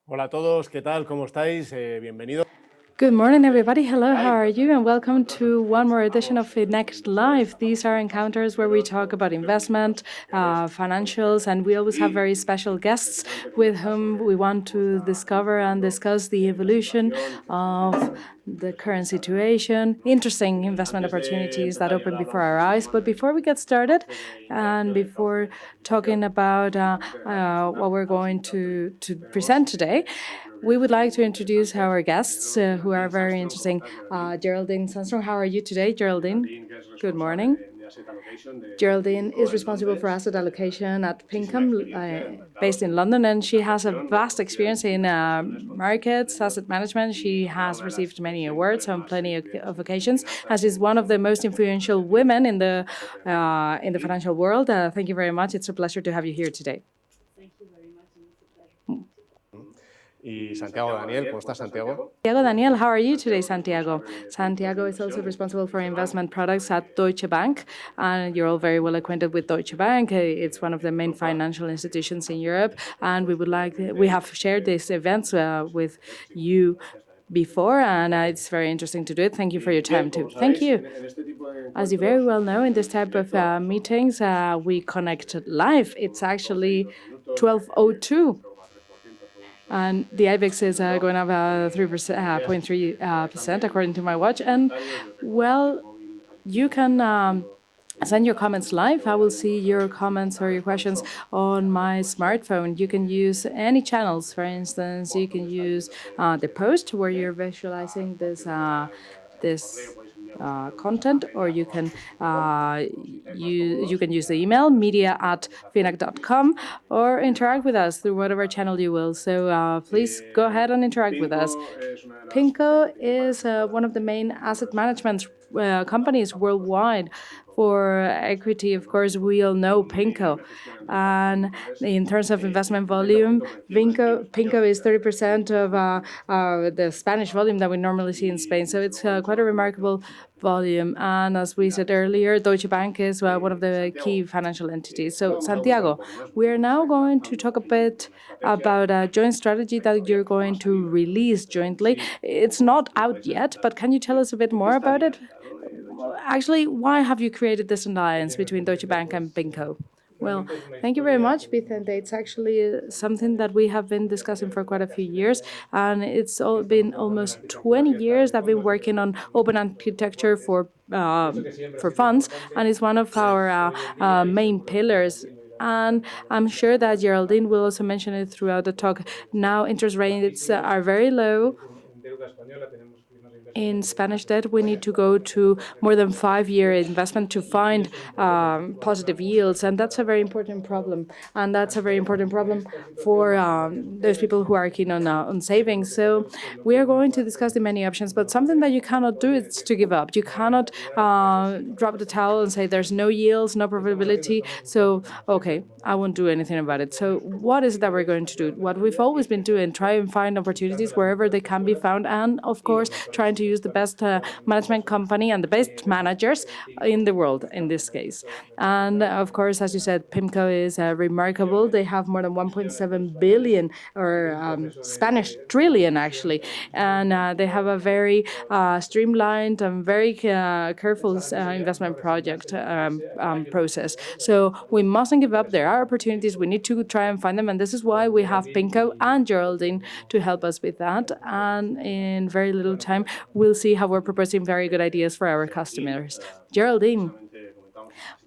Hola a todos, ¿qué tal? ¿Cómo estáis? Bienvenidos. Good morning, everybody. Hello, how are you? And welcome to one more edition of Finect Live. These are encounters where we talk about investment, financials, and we always have very special guests with whom we want to discover and discuss the evolution of the current situation, interesting investment opportunities that open before our eyes. But before we get started, and before talking about what we're going to present today, we would like to introduce our guests who are very interesting. Geraldine Sundstrom, how are you today, Geraldine? Good morning. Geraldine is responsible for asset allocation at PIMCO, based in London, and she has a vast experience in markets, asset management. She has received many awards on plenty of occasions, and she's one of the most influential women in the financial world. Thank you very much. It's a pleasure to have you here today. Y Santiago Daniel, ¿cómo estás, Santiago? Santiago Daniel, how are you today, Santiago? Santiago is also responsible for investment products at Deutsche Bank, and you're all very well acquainted with Deutsche Bank. It's one of the main financial institutions in Europe, and we have shared these events with you before, and it's very interesting to do it. Thank you for your time, too. Thank you. As you very well know, in this type of meetings, we connect live. It's actually 12:02. And the IBEX is going up 3.3% according to my watch. And, well, you can send your comments live. I will see your comments or your questions on my smartphone. You can use any channels. For instance, you can use the post where you're visualizing this content, or you can use the email media@finect.com, or interact with us through whatever channel you will. So please go ahead and interact with us. PIMCO is one of the main asset management companies worldwide. For equity, of course, we all know PIMCO. And in terms of investment volume, PIMCO is 30% of the Spanish volume that we normally see in Spain. So it's quite a remarkable volume. And as we said earlier, Deutsche Bank is one of the key financial entities. So, Santiago, we are now going to talk a bit about a joint strategy that you're going to release jointly. It's not out yet, but can you tell us a bit more about it? Actually, why have you created this alliance between Deutsche Bank and PIMCO? Well, thank you very much, Vicente. It's actually something that we have been discussing for quite a few years, and it's been almost 20 years that I've been working on open architecture for funds, and it's one of our main pillars. And I'm sure that Geraldine will also mention it throughout the talk. Now, interest rates are very low. In Spanish debt, we need to go to more than 5-year investment to find positive yields, and that's a very important problem. And that's a very important problem for those people who are keen on savings. So we are going to discuss the many options, but something that you cannot do is to give up. You cannot drop the towel and say there's no yields, no profitability, so okay, I won't do anything about it. So what is it that we're going to do? What we've always been doing, try and find opportunities wherever they can be found, and of course, trying to use the best management company and the best managers in the world in this case. And of course, as you said, PIMCO is remarkable. They have more than 1.7 billion, or Spanish trillion actually, and they have a very streamlined and very careful investment project process. So we mustn't give up. There are opportunities. We need to try and find them, and this is why we have PIMCO and Geraldine to help us with that. And in very little time, we'll see how we're proposing very good ideas for our customers. Geraldine,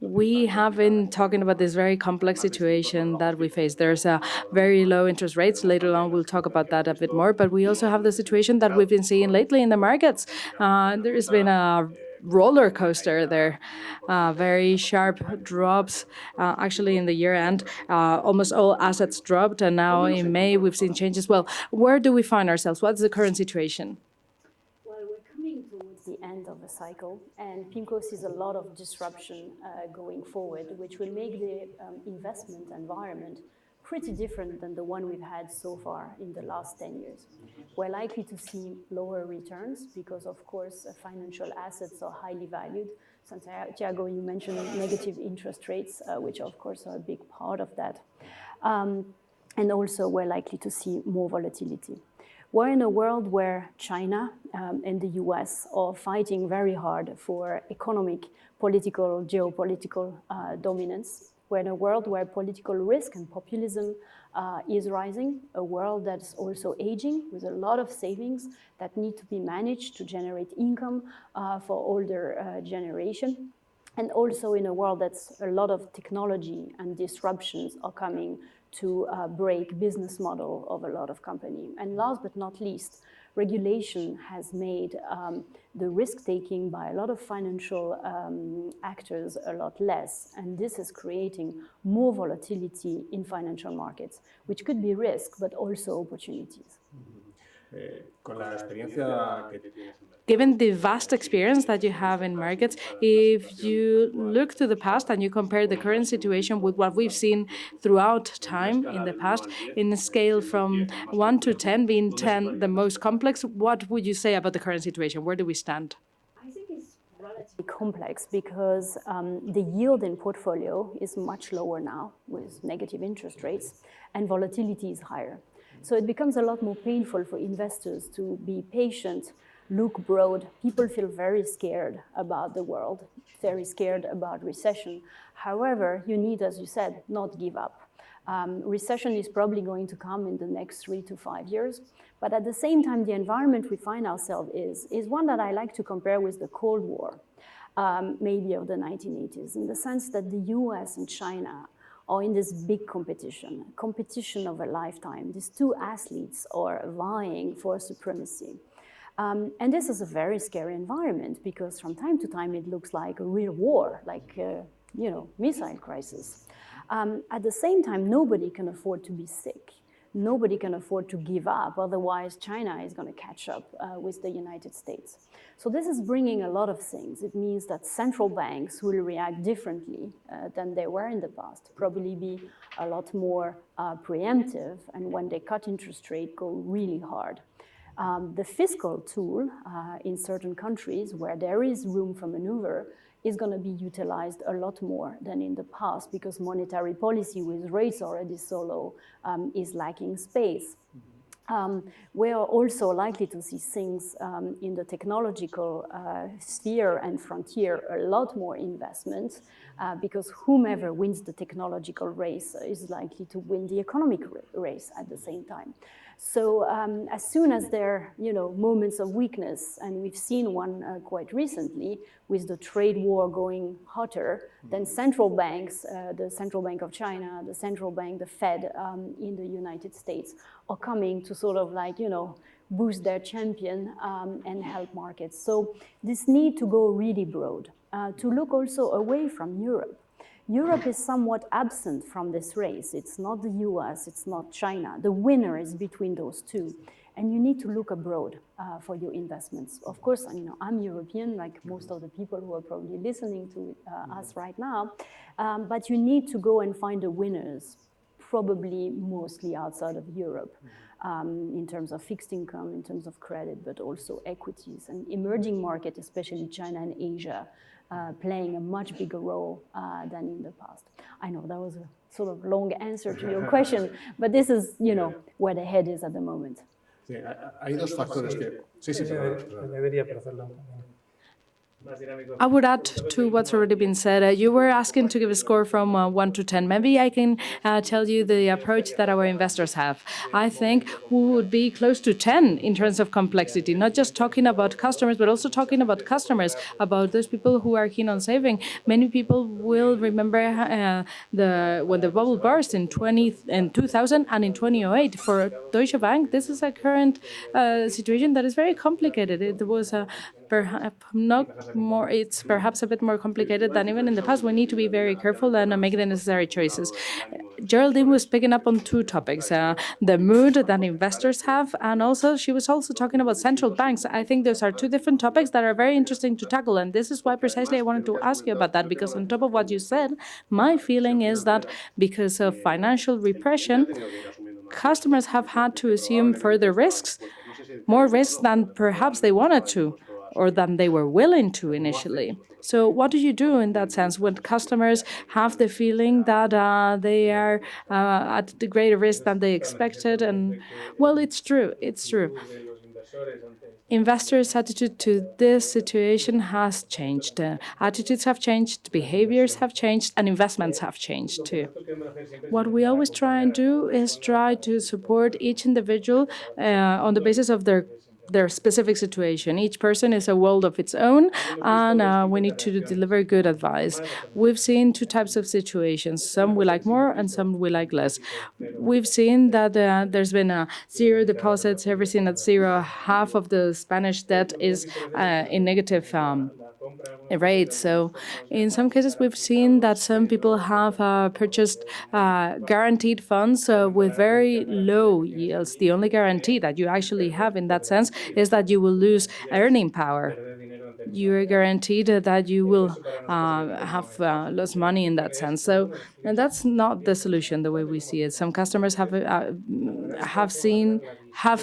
we have been talking about this very complex situation that we face. There's very low interest rates. Later on, we'll talk about that a bit more. But we also have the situation that we've been seeing lately in the markets. There's been a roller coaster there, very sharp drops. Actually, in the year end, almost all assets dropped, and now in May we've seen changes. Well, where do we find ourselves? What's the current situation? Well, we're coming towards the end of the cycle, and PIMCO sees a lot of disruption going forward, which will make the investment environment pretty different than the one we've had so far in the last 10 years. We're likely to see lower returns because, of course, financial assets are highly valued. Santiago, you mentioned negative interest rates, which of course are a big part of that. and also we're likely to see more volatility. We're in a world where China and the US are fighting very hard for economic, political, geopolitical dominance. We're in a world where political risk and populism is rising, a world that's also aging with a lot of savings that need to be managed to generate income for older generation. And also in a world that's a lot of technology and disruptions are coming to break business model of a lot of companies. And last but not least, regulation has made the risk-taking by a lot of financial actors a lot less. And this is creating more volatility in financial markets, which could be risk, but also opportunities. Con la experiencia que tienes en Given the vast experience that you have in markets, if you look to the past and you compare the current situation with what we've seen throughout time in the past, in a scale from 1 to 10, being 10 the most complex, what would you say about the current situation? Where do we stand? I think it's relatively complex because the yield in portfolio is much lower now with negative interest rates, and volatility is higher. So it becomes a lot more painful for investors to be patient, look broad. People feel very scared about the world, very scared about recession. However, you need, as you said, not give up. Recession is probably going to come in the next 3 to 5 years. But at the same time, the environment we find ourselves is one that I like to compare with the Cold War, maybe of the 1980s, in the sense that the US and China are in this big competition of a lifetime. These two athletes are vying for supremacy. And this is a very scary environment because from time to time it looks like a real war, like missile crisis. At the same time, nobody can afford to be sick. Nobody can afford to give up, otherwise China is going to catch up with the United States. So this is bringing a lot of things. It means that central banks will react differently than they were in the past, probably be a lot more preemptive, and when they cut interest rate, go really hard. The fiscal tool in certain countries where there is room for maneuver is going to be utilized a lot more than in the past because monetary policy with rates already so low is lacking space. We are also likely to see things in the technological sphere and frontier, a lot more investment because whomever wins the technological race is likely to win the economic race at the same time. So as soon as there are moments of weakness, and we've seen one quite recently with the trade war going hotter, then central banks, the Central Bank of China, the Central Bank, the Fed in the United States are coming to sort of boost their champion and help markets. So this need to go really broad, to look also away from Europe. Europe is somewhat absent from this race. It's not the US, it's not China. The winner is between those two. And you need to look abroad for your investments. Of course, I'm European, like most of the people who are probably listening to us right now. But you need to go and find the winners, probably mostly outside of Europe, in terms of fixed income, in terms of credit, but also equities and emerging market, especially China and Asia, playing a much bigger role than in the past. I know that was a sort of long answer to your question, but this is, where the head is at the moment. Sí, hay dos factores que... Sí, perdón. Debería hacerlo. I would add to what's already been said. You were asking to give a score from 1 to 10. Maybe I can tell you the approach that our investors have. I think we would be close to 10 in terms of complexity, not just talking about customers, but also talking about customers, about those people who are keen on saving. Many people will remember when the bubble burst in 2000 and in 2008. For Deutsche Bank, this is a current situation that is very complicated. It was it's perhaps a bit more complicated than even in the past. We need to be very careful and make the necessary choices. Geraldine was picking up on two topics, the mood that investors have, and also she was also talking about central banks. I think those are two different topics that are very interesting to tackle, and this is why precisely I wanted to ask you about that, because on top of what you said, my feeling is that because of financial repression, customers have had to assume further risks, more risks than perhaps they wanted to. or than they were willing to initially. So what do you do in that sense when customers have the feeling that they are at the greater risk than they expected? And well, it's true. It's true. Investors' attitude to this situation has changed. Attitudes have changed, behaviors have changed, and investments have changed too. What we always try and do is try to support each individual on the basis of their specific situation. Each person is a world of its own, and we need to deliver good advice. We've seen two types of situations. Some we like more and some we like less. We've seen that there's been zero deposits, everything at zero. Half of the Spanish debt is in negative rate. So in some cases, we've seen that some people have purchased guaranteed funds with very low yields. The only guarantee that you actually have in that sense is that you will lose earning power. You're guaranteed that you will have lost money in that sense. So, and that's not the solution the way we see it. Some customers have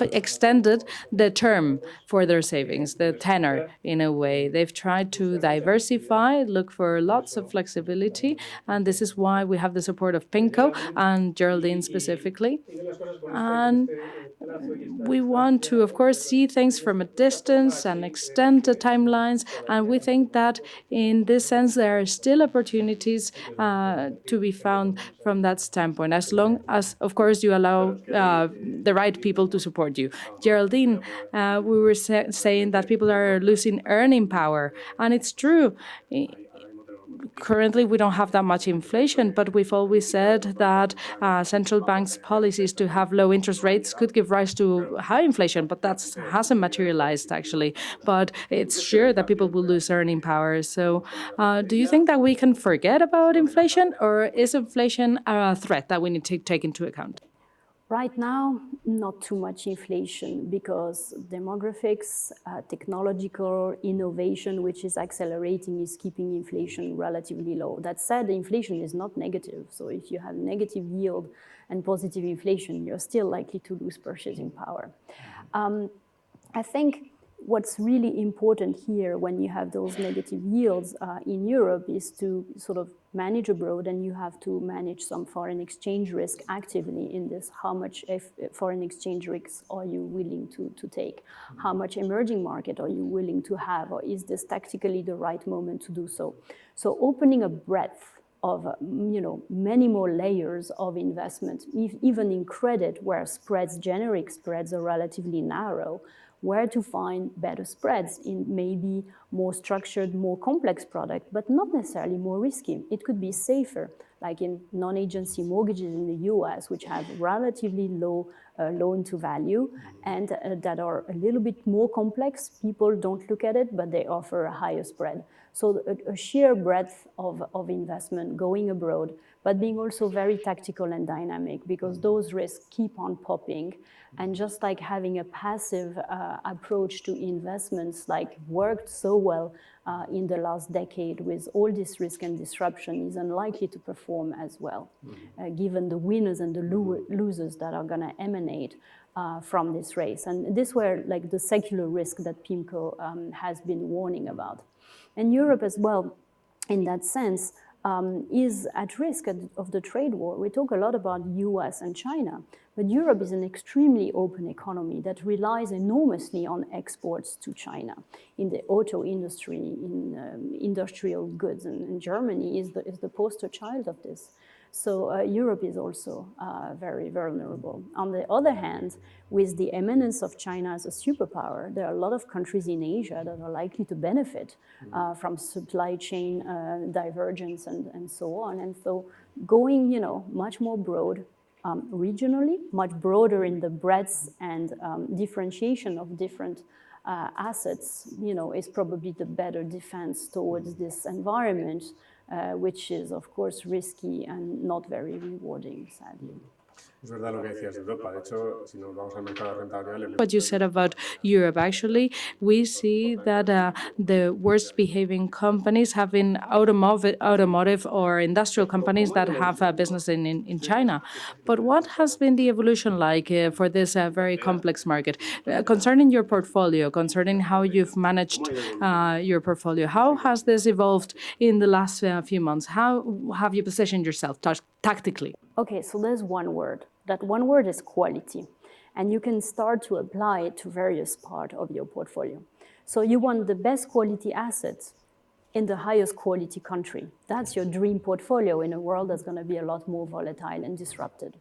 extended the term for their savings, the tenor in a way. They've tried to diversify, look for lots of flexibility, and this is why we have the support of PIMCO and Geraldine specifically. And we want to, of course, see things from a distance and extend the timelines, and we think that in this sense there are still opportunities to be found from that standpoint, as long as, of course, you allow the right people to support you. Geraldine, we were saying that people are losing earning power, and it's true. Currently, we don't have that much inflation, but we've always said that central banks' policies to have low interest rates could give rise to high inflation, but that hasn't materialized, actually. But it's sure that people will lose earning power. So do you think that we can forget about inflation, or is inflation a threat that we need to take into account? Right now, not too much inflation because demographics, technological innovation, which is accelerating, is keeping inflation relatively low. That said, the inflation is not negative. So if you have negative yield and positive inflation, you're still likely to lose purchasing power. I think what's really important here when you have those negative yields in Europe is to sort of manage abroad, and you have to manage some foreign exchange risk actively in this. How much foreign exchange risks are you willing to take? How much emerging market are you willing to have? Or is this tactically the right moment to do so? So opening a breadth of many more layers of investment, even in credit where generic spreads are relatively narrow, where to find better spreads in maybe more structured, more complex product, but not necessarily more risky. It could be safer, like in non-agency mortgages in the US, which have relatively low loan to value and that are a little bit more complex. People don't look at it, but they offer a higher spread. So a sheer breadth of investment going abroad, but being also very tactical and dynamic, because those risks keep on popping. And just like having a passive approach to investments like worked so well in the last decade with all this risk and disruption is unlikely to perform as well, given the winners and the losers that are going to emanate from this race. And this were like the secular risk that PIMCO has been warning about. And Europe as well, in that sense, is at risk of the trade war. We talk a lot about US and China, but Europe is an extremely open economy that relies enormously on exports to China in the auto industry, in industrial goods, and Germany is the poster child of this. So Europe is also very vulnerable. On the other hand, with the eminence of China as a superpower, there are a lot of countries in Asia that are likely to benefit from supply chain divergence and so on. And so going, much more broad regionally, much broader in the breadth and differentiation of different assets, is probably the better defense towards this environment, which is, of course, risky and not very rewarding, sadly. Es verdad lo que decías de Europa. De hecho, si nos vamos al mercado de renta variable... What you said about Europe, actually, we see that the worst behaving companies have been automotive or industrial companies that have a business in China. But what has been the evolution like for this very complex market? Concerning your portfolio, concerning how you've managed your portfolio, how has this evolved in the last few months? How have you positioned yourself tactically? Okay, so there's one word. That one word is quality. And you can start to apply it to various parts of your portfolio. So you want the best quality assets in the highest quality country. That's your dream portfolio in a world that's going to be a lot more volatile and disrupted.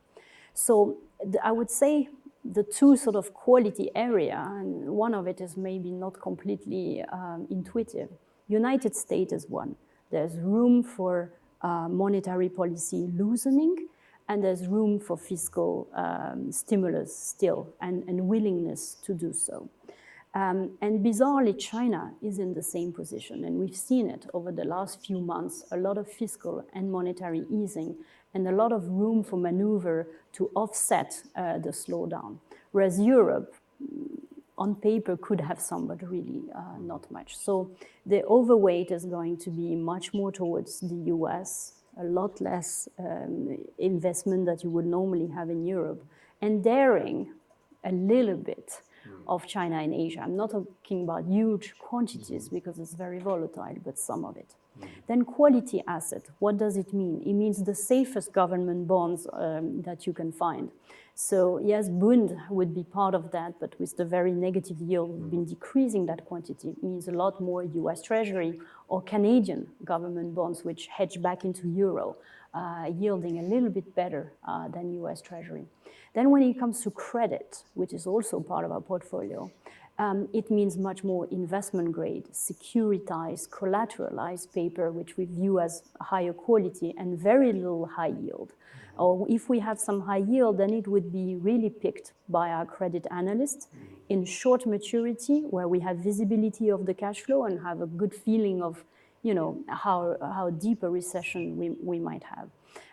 So I would say the two sort of quality area, and one of it is maybe not completely intuitive. United States is one. There's room for monetary policy loosening, and there's room for fiscal stimulus still, and willingness to do so. And bizarrely, China is in the same position, and we've seen it over the last few months, a lot of fiscal and monetary easing, and a lot of room for maneuver to offset the slowdown. Whereas Europe, on paper, could have some, but really not much. So the overweight is going to be much more towards the US, a lot less investment that you would normally have in Europe, and daring a little bit of China and Asia. I'm not talking about huge quantities because it's very volatile, but some of it. Then quality asset, what does it mean? It means the safest government bonds that you can find. So yes, Bund would be part of that, but with the very negative yield, we've been decreasing that quantity. It means a lot more US Treasury or Canadian government bonds, which hedge back into euro, yielding a little bit better than US Treasury. Then when it comes to credit, which is also part of our portfolio, it means much more investment grade, securitized, collateralized paper, which we view as higher quality and very little high yield. Or if we have some high yield, then it would be really picked by our credit analysts in short maturity, where we have visibility of the cash flow and have a good feeling of, you know, how deep a recession we might have.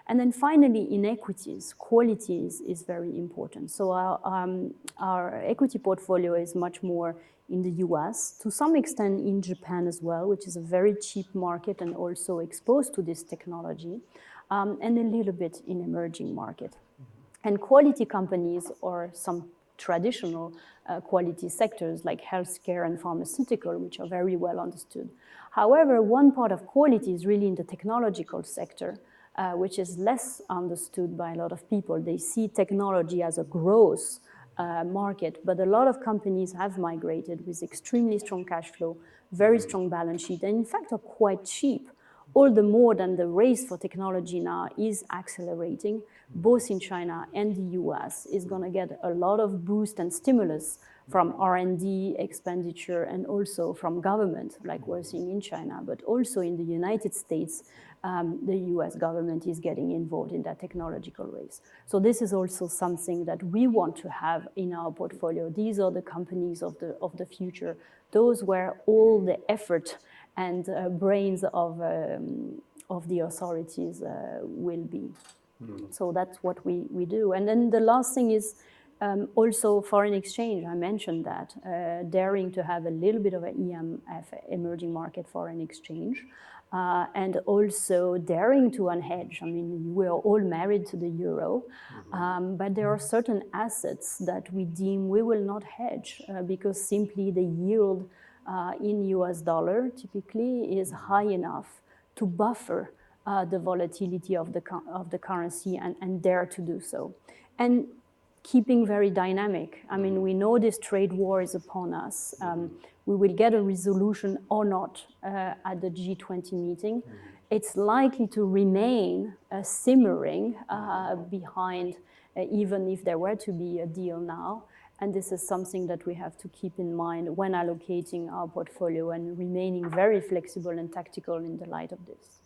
And then finally, in equities, quality is very important. So our equity portfolio is much more in the US, to some extent in Japan as well, which is a very cheap market and also exposed to this technology, and a little bit in emerging market. And quality companies or some traditional quality sectors like healthcare and pharmaceutical, which are very well understood. However, one part of quality is really in the technological sector, which is less understood by a lot of people. They see technology as a growth market, but a lot of companies have migrated with extremely strong cash flow, very strong balance sheet, and in fact are quite cheap. All the more than the race for technology now is accelerating, both in China and the US, is going to get a lot of boost and stimulus from R&D expenditure and also from government, like we're seeing in China, but also in the United States, the US government is getting involved in that technological race. So this is also something that we want to have in our portfolio. These are the companies of the future, those where all the effort and brains of the authorities will be. So that's what we do. And then the last thing is also foreign exchange. I mentioned that, daring to have a little bit of an EMF, emerging market foreign exchange, and also daring to unhedge. I mean, we are all married to the euro, but there are certain assets that we deem we will not hedge because simply the yield in US dollar typically is high enough to buffer the volatility of the currency and dare to do so. And keeping very dynamic. I mean, we know this trade war is upon us. We will get a resolution or not at the G20 meeting. It's likely to remain simmering behind, even if there were to be a deal now. And this is something that we have to keep in mind when allocating our portfolio and remaining very flexible and tactical in the light of this.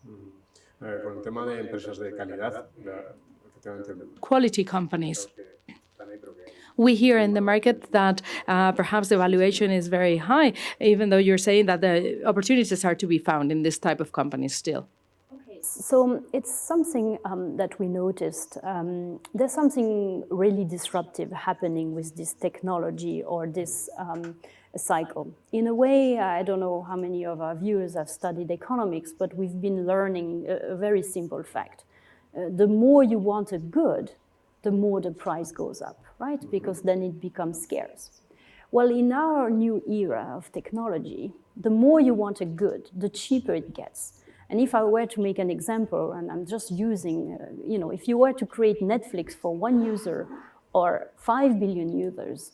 Con el tema de empresas de calidad, quality companies. We hear in the market that perhaps the valuation is very high, even though you're saying that the opportunities are to be found in this type of companies still. Okay, So it's something that we noticed. There's something really disruptive happening with this technology or this cycle. In a way, I don't know how many of our viewers have studied economics, but we've been learning a very simple fact. The more you want a good, the more the price goes up, right? Because then it becomes scarce. Well, in our new era of technology, the more you want a good, the cheaper it gets. And if I were to make an example, and I'm just using, if you were to create Netflix for one user or 5 billion users,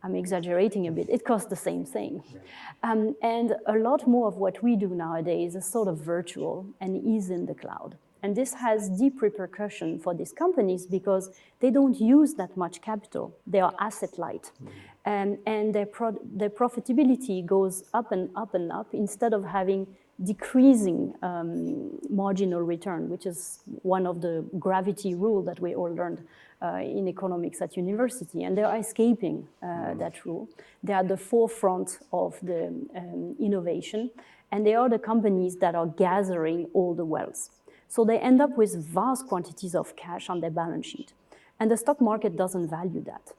I'm exaggerating a bit, it costs the same thing. And a lot more of what we do nowadays is sort of virtual and is in the cloud. And this has deep repercussion for these companies because they don't use that much capital. They are asset light. And their profitability goes up and up and up instead of having decreasing marginal return, which is one of the gravity rule that we all learned in economics at university. And they are escaping that rule. They are at the forefront of the innovation. And they are the companies that are gathering all the wealth. So they end up with vast quantities of cash on their balance sheet. And the stock market doesn't value that.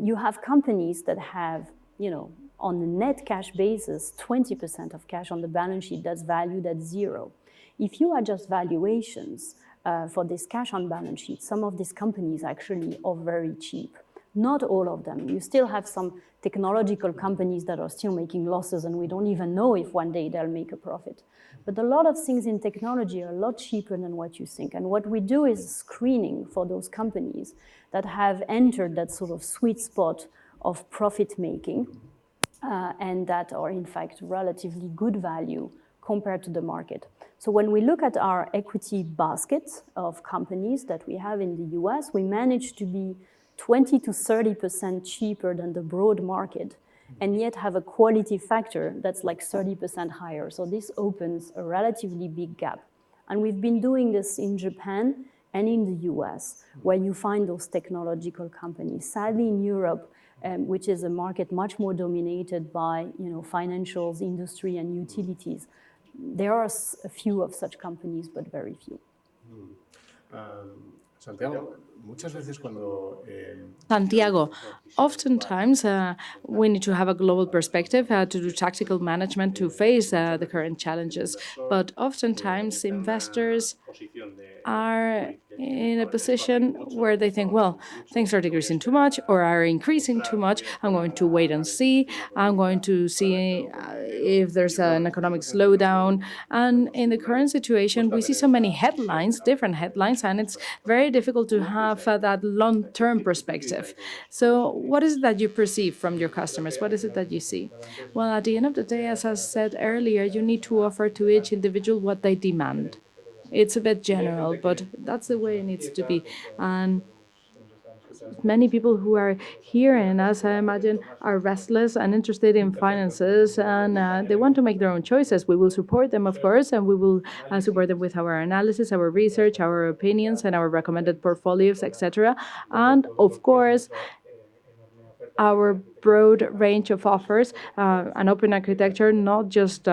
You have companies that have, on a net cash basis, 20% of cash on the balance sheet that's valued at zero. If you adjust valuations for this cash on balance sheet, some of these companies actually are very cheap. Not all of them. You still have some technological companies that are still making losses, and we don't even know if one day they'll make a profit. But a lot of things in technology are a lot cheaper than what you think. And what we do is screening for those companies that have entered that sort of sweet spot of profit making and that are in fact relatively good value compared to the market. So when we look at our equity basket of companies that we have in the US, we manage to be 20 to 30% cheaper than the broad market, and yet have a quality factor that's like 30% higher. So this opens a relatively big gap. And we've been doing this in Japan and in the US, where you find those technological companies. Sadly, in Europe, which is a market much more dominated by financials, industry, and utilities, there are a few of such companies, but very few. Santiago, muchas veces cuando... Santiago, oftentimes we need to have a global perspective to do tactical management to face the current challenges. But oftentimes investors are in a position where they think, well, things are decreasing too much or are increasing too much. I'm going to wait and see. I'm going to see if there's an economic slowdown. And in the current situation, we see so many headlines, different headlines, and it's very difficult to have that long-term perspective. So what is it that you perceive from your customers? What is it that you see? Well, at the end of the day, as I said earlier, you need to offer to each individual what they demand. It's a bit general, but that's the way it needs to be. And many people who are here, and as I imagine, are restless and interested in finances, and they want to make their own choices. We will support them, of course, and we will support them with our analysis, our research, our opinions, and our recommended portfolios, etc. And of course, our broad range of offers, an open architecture, not just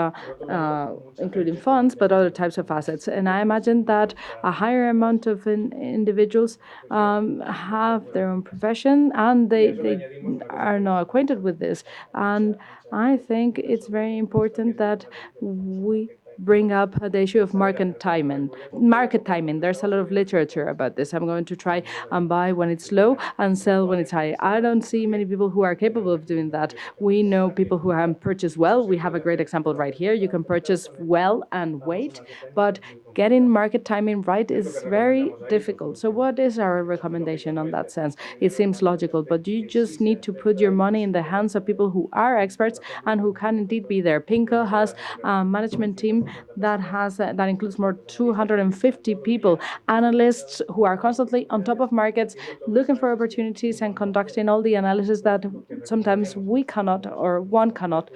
including funds, but other types of assets. And I imagine that a higher amount of individuals have their own profession and they are not acquainted with this. And I think it's very important that we bring up the issue of market timing. Market timing. There's a lot of literature about this. I'm going to try and buy when it's low and sell when it's high. I don't see many people who are capable of doing that. We know people who have purchased well. We have a great example right here. You can purchase well and wait, but getting market timing right is very difficult. So what is our recommendation on that sense? It seems logical, but you just need to put your money in the hands of people who are experts and who can indeed be there. PIMCO has a management team that includes more 250 people, analysts who are constantly on top of markets, looking for opportunities and conducting all the analysis that sometimes we cannot or one cannot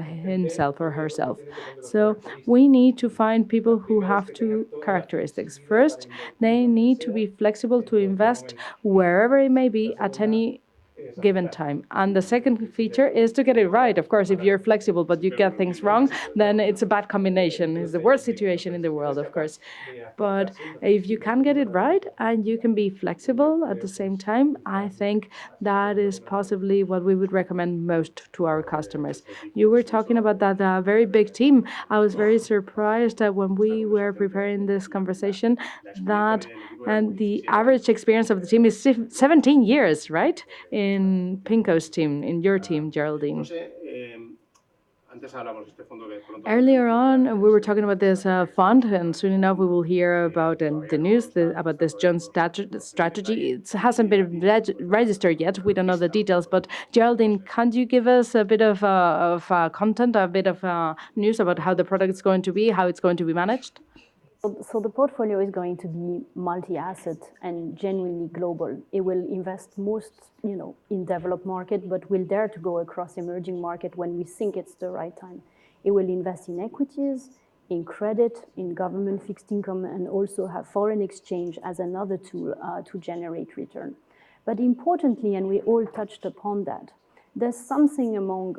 himself or herself. So we need to find people who have two characteristics. First, they need to be flexible to invest wherever it may be at any given time. And the second feature is to get it right. Of course, if you're flexible but you get things wrong, then it's a bad combination. It's the worst situation in the world, of course. But if you can get it right and you can be flexible at the same time, I think that is possibly what we would recommend most to our customers. You were talking about that very big team. I was very surprised that when we were preparing this conversation that and the average experience of the team is 17 years, right? In PIMCO's team, in your team, Geraldine. Earlier on, we were talking about this fund, and soon enough we will hear about the news about this Jones strategy. It hasn't been registered yet. We don't know the details, but Geraldine, can you give us a bit of content, a bit of news about how the product is going to be, how it's going to be managed? So the portfolio is going to be multi-asset and genuinely global. It will invest most, in developed market, but will dare to go across emerging market when we think it's the right time. It will invest in equities, in credit, in government fixed income, and also have foreign exchange as another tool to generate return. But importantly, and we all touched upon that, there's something among,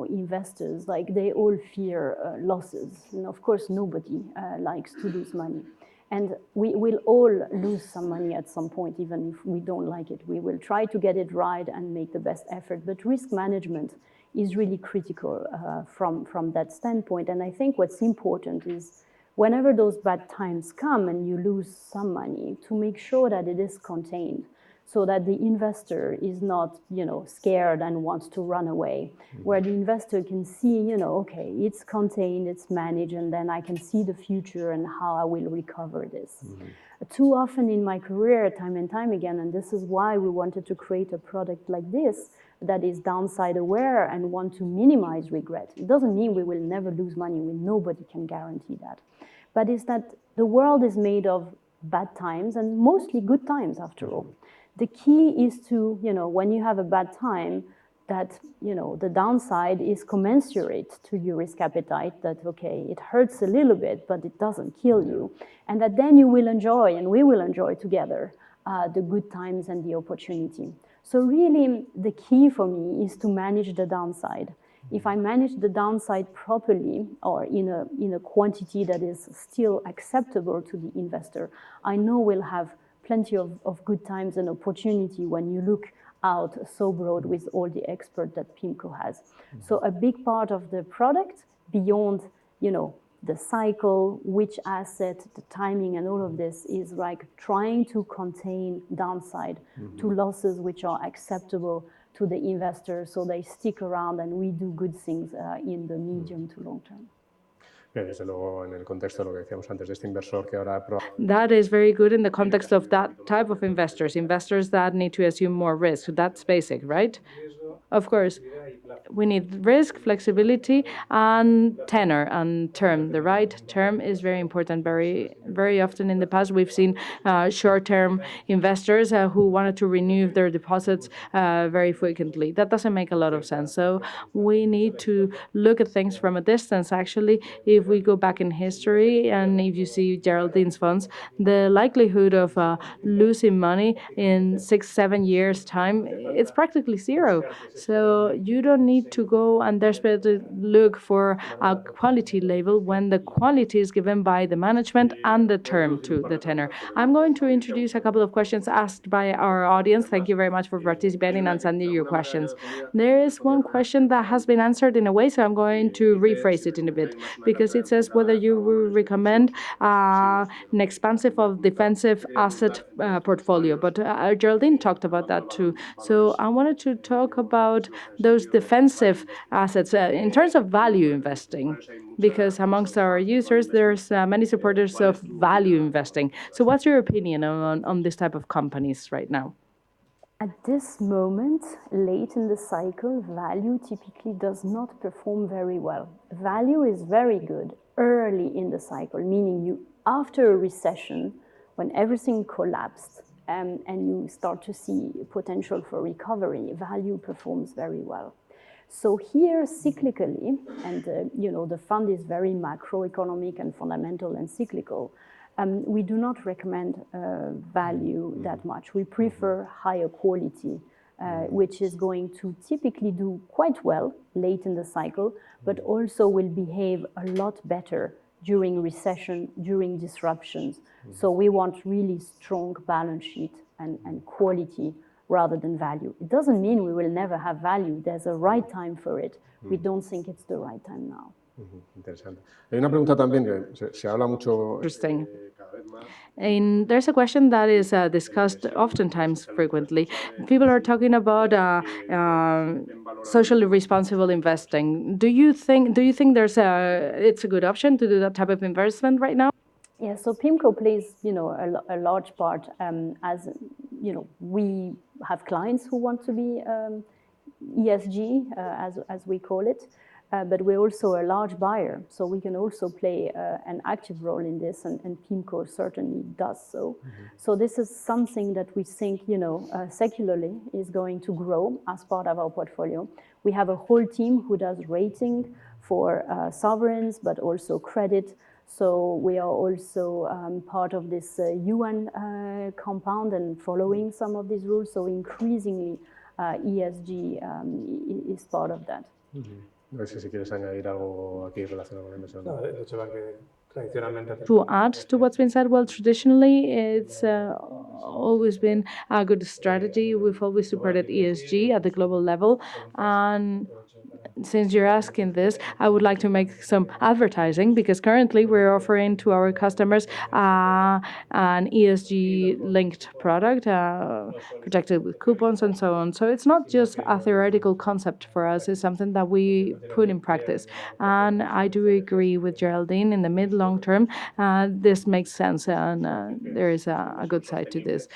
investors, like they all fear losses. And of course, nobody likes to lose money. And we will all lose some money at some point, even if we don't like it. We will try to get it right and make the best effort. But risk management is really critical from that standpoint. And I think what's important is whenever those bad times come and you lose some money, to make sure that it is contained, so that the investor is not, scared and wants to run away, where the investor can see, okay, it's contained, it's managed, and then I can see the future and how I will recover this. Too often in my career, time and time again, and this is why we wanted to create a product like this that is downside aware and want to minimize regret. It doesn't mean we will never lose money. Nobody can guarantee that. But it's that the world is made of bad times and mostly good times after all. The key is to, when you have a bad time, that, the downside is commensurate to your risk appetite, that, okay, it hurts a little bit, but it doesn't kill you. And that then you will enjoy, and we will enjoy together, the good times and the opportunity. So really, the key for me is to manage the downside. If I manage the downside properly, or in a quantity that is still acceptable to the investor, I know we'll have plenty of good times and opportunity when you look out so broad with all the expert that PIMCO has. So a big part of the product beyond, the cycle, which asset, the timing, and all of this is like trying to contain downside to losses which are acceptable to the investor, so they stick around and we do good things in the medium to long term. Desde luego, en el contexto de lo que decíamos antes de este inversor que ahora... That is very good in the context of that type of investors that need to assume more risk. That's basic, right? Of course, we need risk, flexibility, and tenor and term. The right term is very important. Very, very often in the past, we've seen short-term investors who wanted to renew their deposits very frequently. That doesn't make a lot of sense. So we need to look at things from a distance. Actually, if we go back in history and if you see Geraldine's funds, the likelihood of losing money in 6-7 years' time, it's practically zero. So you don't need to go and desperately look for a quality label when the quality is given by the management and the term to the tenor. I'm going to introduce a couple of questions asked by our audience. Thank you very much for participating and sending your questions. There is one question that has been answered in a way, so I'm going to rephrase it in a bit, because it says whether you will recommend an expansive or defensive asset portfolio. But Geraldine talked about that too. So I wanted to talk about those defensive assets in terms of value investing, because amongst our users, there's many supporters of value investing. So what's your opinion on this type of companies right now? At this moment, late in the cycle, value typically does not perform very well. Value is very good early in the cycle, meaning after a recession, when everything collapsed, and you start to see potential for recovery, value performs very well. So here, cyclically, and the fund is very macroeconomic and fundamental and cyclical, we do not recommend value that much. We prefer higher quality which is going to typically do quite well late in the cycle, but also will behave a lot better during recession, during disruptions. So we want really strong balance sheet and quality rather than value. It doesn't mean we will never have value. There's a right time for it. We don't think it's the right time now. Interesante. Hay una pregunta también que se habla mucho. Interesting. And there's a question that is discussed oftentimes frequently. People are talking about socially responsible investing. Do you think it's a good option to do that type of investment right now? Yeah, so PIMCO plays, a large part as, we have clients who want to be ESG, as we call it, but we're also a large buyer, so we can also play an active role in this, and PIMCO certainly does so. So this is something that we think, secularly is going to grow as part of our portfolio. We have a whole team who does rating for sovereigns, but also credit. So we are also part of this UN compound and following some of these rules. So increasingly, ESG is part of that. No sé si quieres añadir algo aquí relacionado con la inversión. No, Deutsche Bank tradicionalmente. To add to what's been said, well, traditionally, it's always been a good strategy. We've always supported ESG at the global level. And since you're asking this, I would like to make some advertising, because currently we're offering to our customers an ESG-linked product, protected with coupons and so on. So it's not just a theoretical concept for us, it's something that we put in practice. And I do agree with Geraldine, in the mid-long term, this makes sense, and there is a good side to this.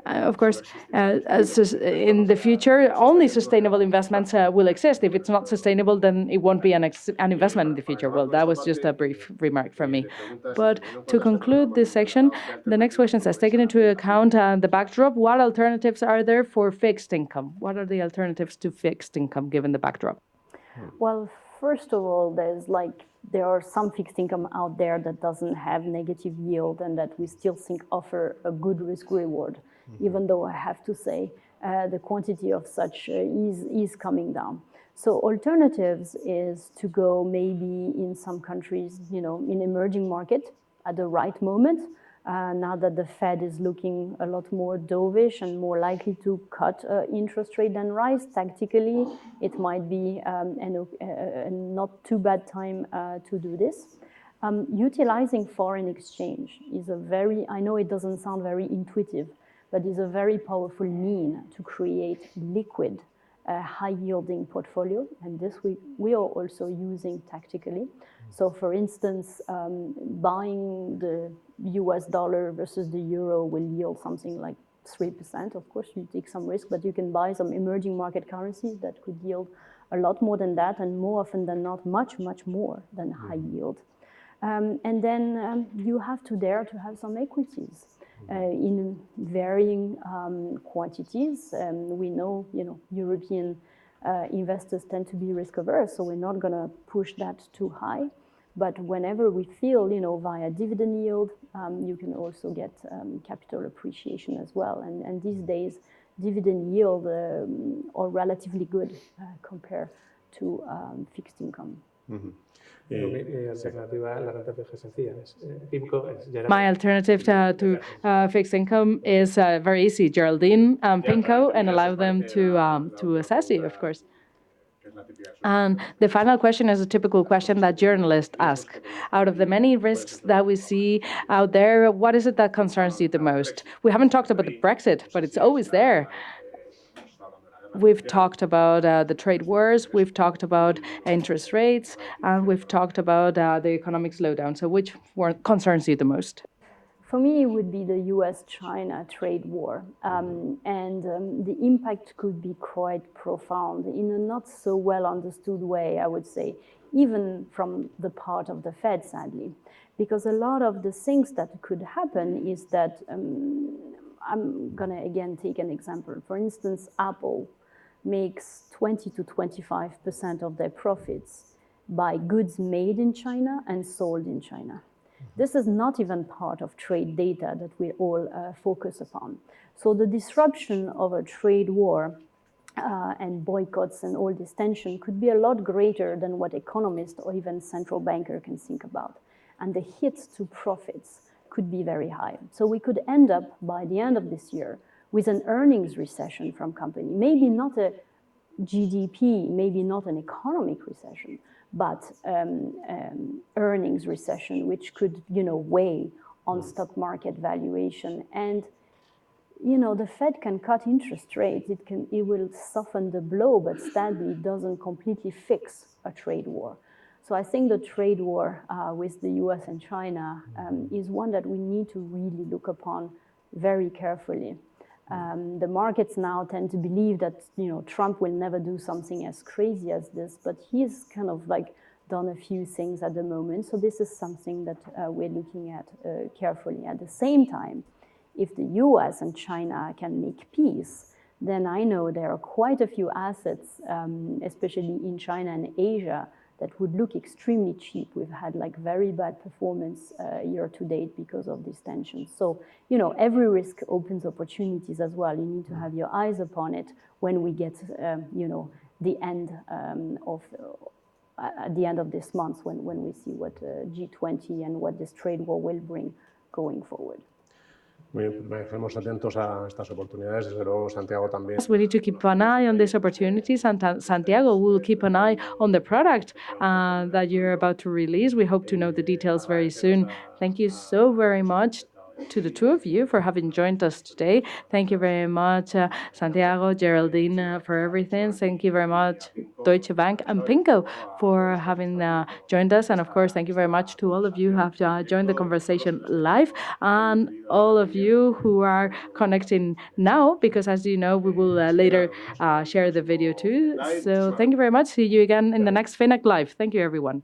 Of course, in the future, only sustainable investments will exist. If it's not sustainable, then it won't be an investment in the future. Well, that was just a brief remark from me. But to conclude this section, the next question says, taking into account the backdrop, what alternatives are there for fixed income? What are the alternatives to fixed income given the backdrop? Well, first of all, there are some fixed income out there that doesn't have negative yield and that we still think offer a good risk reward, even though I have to say the quantity of such is coming down. So alternatives is to go maybe in some countries, in emerging market at the right moment. Now that the Fed is looking a lot more dovish and more likely to cut interest rate than rise tactically, it might be a not too bad time to do this. Utilizing foreign exchange is I know it doesn't sound very intuitive, but is a very powerful mean to create liquid, high-yielding portfolio, and this we are also using tactically. So for instance, buying the US dollar versus the euro will yield something like 3%. Of course, you take some risk, but you can buy some emerging market currencies that could yield a lot more than that, and more often than not, much, much more than high yield. And then you have to dare to have some equities in varying quantities. We know, European investors tend to be risk averse, so we're not going to push that too high. But whenever we feel, via dividend yield, you can also get capital appreciation as well. And these days, dividend yield are relatively good compared to fixed income. My alternative to fixed income is very easy, Geraldine, PIMCO, and allow them to assess you, of course. And the final question is a typical question that journalists ask. Out of the many risks that we see out there, what is it that concerns you the most? We haven't talked about the Brexit, but it's always there. We've talked about the trade wars, we've talked about interest rates, and we've talked about the economic slowdown. So which one concerns you the most? For me, it would be the US-China trade war. The impact could be quite profound in a not so well understood way, I would say, even from the part of the Fed, sadly. Because a lot of the things that could happen is that, I'm going to again take an example. For instance, Apple makes 20 to 25% of their profits by goods made in China and sold in China. This is not even part of trade data that we all focus upon. So the disruption of a trade war and boycotts and all this tension could be a lot greater than what economists or even central banker can think about. And the hit to profits could be very high. So we could end up by the end of this year with an earnings recession from company. Maybe not a GDP, maybe not an economic recession, but earnings recession, which could, weigh on stock market valuation. And the Fed can cut interest rates. It will soften the blow, but sadly, it doesn't completely fix a trade war. So I think the trade war with the US and China is one that we need to really look upon very carefully. The markets now tend to believe that Trump will never do something as crazy as this, but he's kind of done a few things at the moment. So this is something that we're looking at carefully. At the same time, if the US and China can make peace, then I know there are quite a few assets, especially in China and Asia, that would look extremely cheap. We've had very bad performance year to date because of this tension. So, every risk opens opportunities as well. You need to have your eyes upon it when we get, the end at the end of this month when we see what G20 and what this trade war will bring going forward. Muy bien, estaremos atentos a estas oportunidades. Desde luego, Santiago también. We need to keep an eye on these opportunities, and Santiago will keep an eye on the product that you're about to release. We hope to know the details very soon. Thank you so very much to the two of you for having joined us today. Thank you very much, Santiago, Geraldine, for everything. Thank you very much, Deutsche Bank and PIMCO, for having joined us. And of course, thank you very much to all of you who have joined the conversation live, and all of you who are connecting now, because as you know, we will later share the video too. So thank you very much. See you again in the next Finect Live. Thank you, everyone.